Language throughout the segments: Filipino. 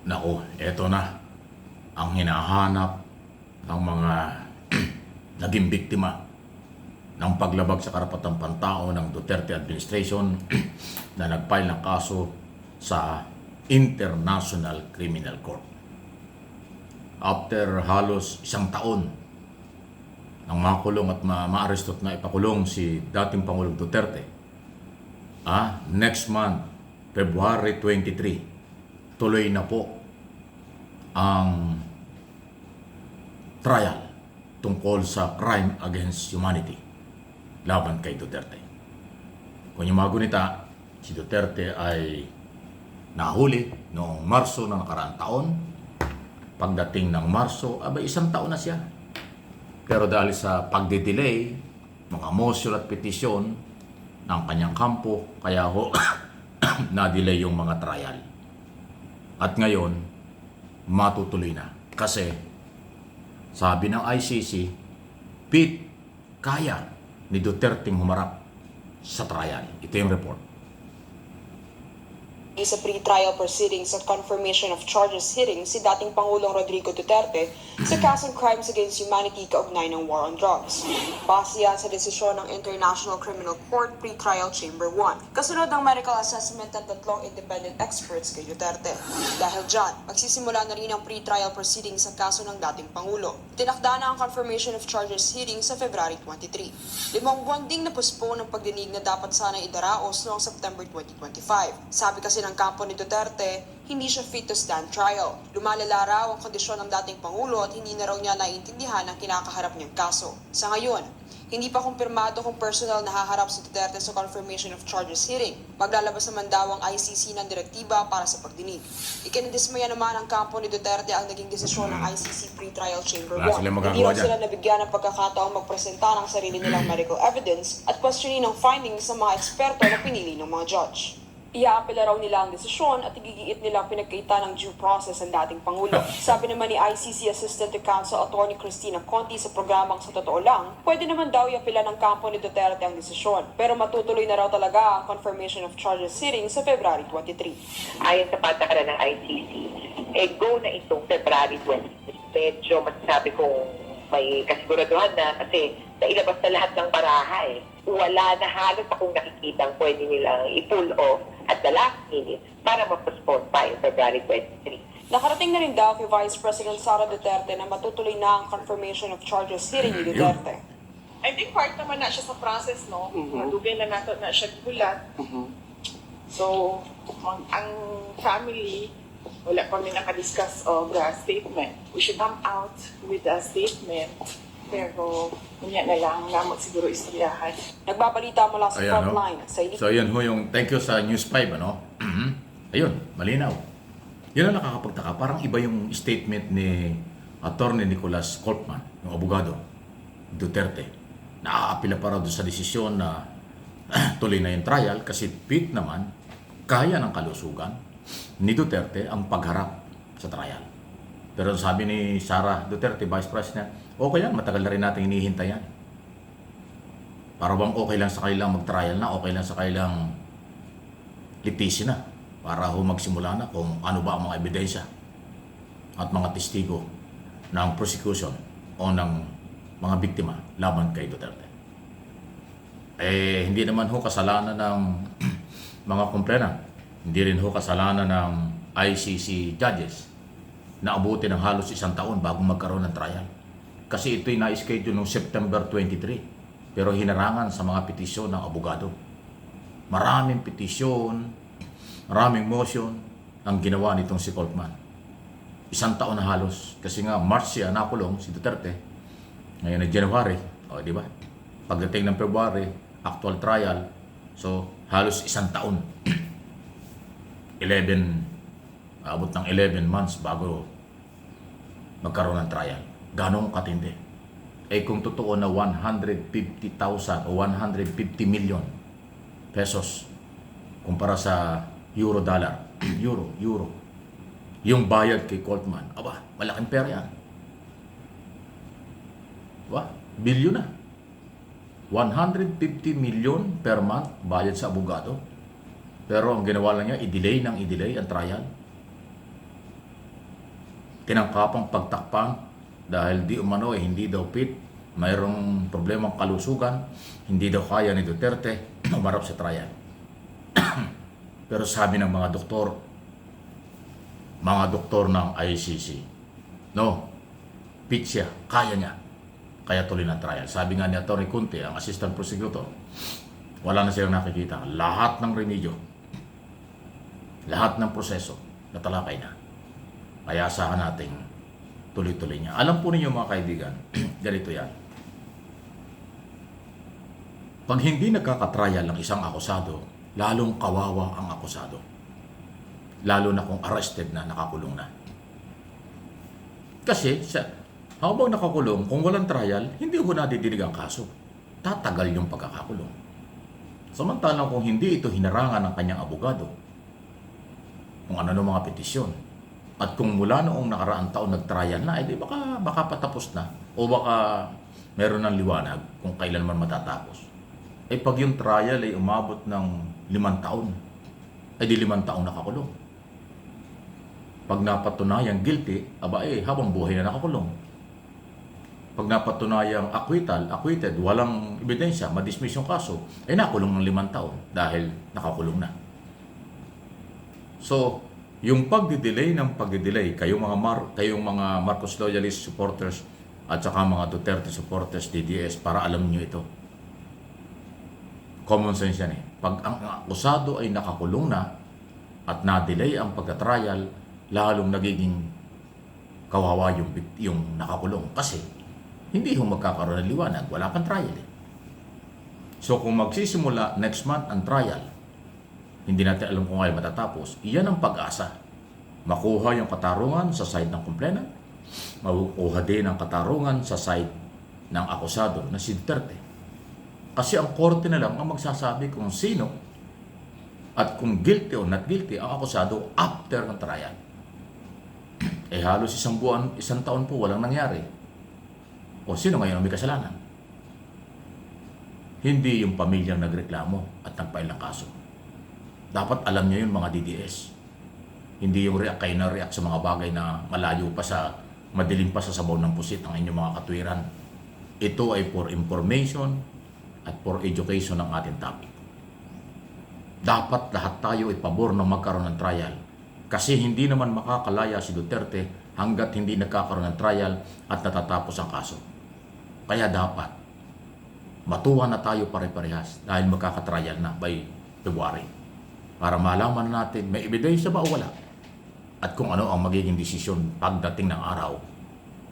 Naku, eto na ang hinahanap ng mga naging biktima ng paglabag sa karapatang pantao ng Duterte administration na nag-file ng kaso sa International Criminal Court. After halos isang taon ng makulong at maarestot na ipakulong si dating Pangulong Duterte, next month, February 23, tuloy na po ang trial tungkol sa crime against humanity laban kay Duterte. Kung yung mga gunita, si Duterte ay nahuli noong Marso ng nakaraang taon. Pagdating ng Marso, isang taon na siya. Pero dahil sa pagde-delay, mga motion at petisyon ng kanyang kampo, kaya na-delay yung mga trial. At ngayon, matutuloy na. Kasi, sabi ng ICC, kaya ni Duterte humarap sa trial. Ito yung report. Sa pre-trial proceedings at confirmation of charges hearing si dating Pangulong Rodrigo Duterte sa kasong crimes against humanity kaugnay ng war on drugs. Base yan sa desisyon ng International Criminal Court Pre-Trial Chamber 1. Kasunod ng medical assessment ng tatlong independent experts kay Duterte. Dahil dyan, magsisimula na rin ang pre-trial proceedings sa kaso ng dating Pangulo. Tinakda na ang confirmation of charges hearing sa February 23. 5 buwan ding na-postpone ang pagdinig na dapat sana idaraos noong September 2025. Sabi kasi ng kampo ni Duterte, hindi siya fit to stand trial. Lumalala raw ang kondisyon ng dating Pangulo at hindi na raw niya naiintindihan ang kinakaharap niyang kaso. Sa ngayon, hindi pa kumpirmado kung personal na haharap si Duterte sa confirmation of charges hearing. Maglalabas naman daw ang ICC ng direktiba para sa pagdinig. Ikinadismaya naman ang kampo ni Duterte ang naging desisyon ng ICC Pre-Trial Chamber 1. Hindi raw sila nabigyan ng pagkakataong magpresenta ng sarili nilang medical evidence at questionin ang findings ng mga eksperto na pinili ng mga judge. Iaapela raw nila ang desisyon at igigiit nilang pinagkaita ng due process ang dating Pangulo. Sabi naman ni ICC Assistant to Counsel Attorney Cristina Conti sa programang Sa Totoo Lang, pwede naman daw iapela ng kampo ni Duterte ang desisyon. Pero matutuloy na raw talaga ang confirmation of charges hearing sa February 23. Ayon sa patakaran ng ICC, go na itong February 23. Medyo masasabi kong may kasiguraduhan na kasi nailabas na lahat ng baraha Wala na halos akong nakikitang pwede nilang i-pull off at the last minute para ma-postpone pa yung February 23. Nakarating na rin daw kay Vice President Sara Duterte na matutuloy na ang confirmation of charges hearing ni Duterte. I think part naman na siya sa process, no? Madugay na nato na siya gulat. So, ang family, wala pa rin nakadiscuss of the statement. We should come out with a statement. Pero, kunya na lang, namot siguro istoryahan. Nagbabalita mula sa frontline. So, yun ho yung thank you sa News 5, Ayun, malinaw. Yun ang nakakapagtaka. Parang iba yung statement ni Attorney Nicholas Coltman, yung abogado, Duterte. Naaapila pa raw doon sa desisyon na tuloy na yung trial kasi fit naman, kaya ng kalusugan ni Duterte ang pagharap sa trial. Pero sabi ni Sara Duterte, Vice President, okay yan, matagal na rin natin hinihintay yan. Para bang okay lang sa kailang mag-trial na, okay lang sa kailang litisin na, para magsimula na kung ano ba ang mga ebidensya at mga testigo ng prosecution o ng mga biktima laban kay Duterte. Hindi naman ho kasalanan ng mga komplena. Hindi rin ho kasalanan ng ICC judges na abuti ng halos isang taon bago magkaroon ng trial. Kasi ito'y na-schedule noong September 23, pero hinarangan sa mga petisyon ng abogado. Maraming petisyon, maraming motion ang ginawa nitong si Coltman. Isang taon na halos, kasi nga March siya nakulong si Duterte, ngayon na January, di ba? Pagdating ng February, actual trial, so halos isang taon. 11 months bago magkaroon ng trial. Ganong katindi. Kung totoo na 150,000 o 150 million pesos kumpara sa euro-dollar, euro, yung bayad kay Coltman, malaking pera yan. Bilyon na. 150 million per month bayad sa abogado. Pero ang ginawa lang niya, i-delay ang trial. tinangkapang pagtakpan dahil di umano hindi daw fit, mayroong problemang kalusugan, hindi daw kaya ni Duterte umarap sa trial. Pero sabi ng mga doktor ng ICC, no, fit siya, kaya niya. Kaya tuloy ng trial. Sabi nga ni Atty. Conte, ang assistant prosecutor, wala na silang nakikita. Lahat ng remedyo, lahat ng proseso, natalakay na. Kaya asahan natin tuloy-tuloy niya. Alam po ninyo mga kaibigan, ganito yan. Pag hindi nagkakatrial ng isang akusado, lalong kawawa ang akusado. Lalo na kung arrested na, nakakulong na. Kasi habang nakakulong, kung walang trial, hindi ko nadidinig ang kaso. Tatagal yung pagkakakulong. Samantalang kung hindi ito hinarangan ng kanyang abogado, kung ano ng mga petisyon, at kung mula noong nakaraang taon nag-trial na, edi baka patapos na. O baka meron ng liwanag kung kailan man matatapos. Eh pag yung trial ay umabot ng 5 taon, edi 5 taon nakakulong. Pag napatunayang guilty, habang buhay na nakakulong. Pag napatunayang acquitted, walang ebidensya, madismiss yung kaso, nakulong ng 5 taon dahil nakakulong na. So, yung pagdidelay ng pagdidelay, kayong mga Marcos loyalist supporters at saka mga Duterte supporters, DDS, para alam niyo ito. Common sense yan eh. Pag ang akusado ay nakakulong na at na-delay ang pagka-trial, lalong nagiging kawawa yung nakakulong. Kasi hindi yung magkakaroon ng liwanag, wala pang trial eh. So kung magsisimula next month ang trial, hindi natin alam kung ay matatapos, iyan ang pag-asa. Makuha yung katarungan sa side ng complainant, makukuha din ang katarungan sa side ng akusado na si Duterte. Kasi ang korte na lang ang magsasabi kung sino at kung guilty o not guilty ang akusado after ng trial. Halos isang taon po walang nangyari. O sino ngayon ang may kasalanan? Hindi yung pamilyang nagreklamo at nagpail ng kaso. Dapat alam niyo yun mga DDS. Hindi yung kayo na react sa mga bagay na malayo pa madilim pa sa sabaw ng pusit ang inyong mga katwiran. Ito ay for information at for education ng ating topic. Dapat lahat tayo ay pabor na magkaroon ng trial. Kasi hindi naman makakalaya si Duterte hanggat hindi nagkakaroon ng trial at natatapos ang kaso. Kaya dapat matuwa na tayo pare-parehas dahil magkakatrial na by February. Para malaman natin may ebidensya ba o wala at kung ano ang magiging desisyon pagdating ng araw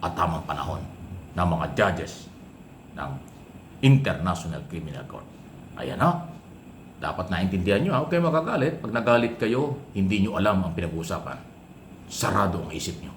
at tamang panahon ng mga judges ng International Criminal Court. Ayan ha. Dapat naintindihan nyo ha. Huwag kayo magagalit. Pag nagalit kayo, hindi nyo alam ang pinag-uusapan. Sarado ang isip nyo.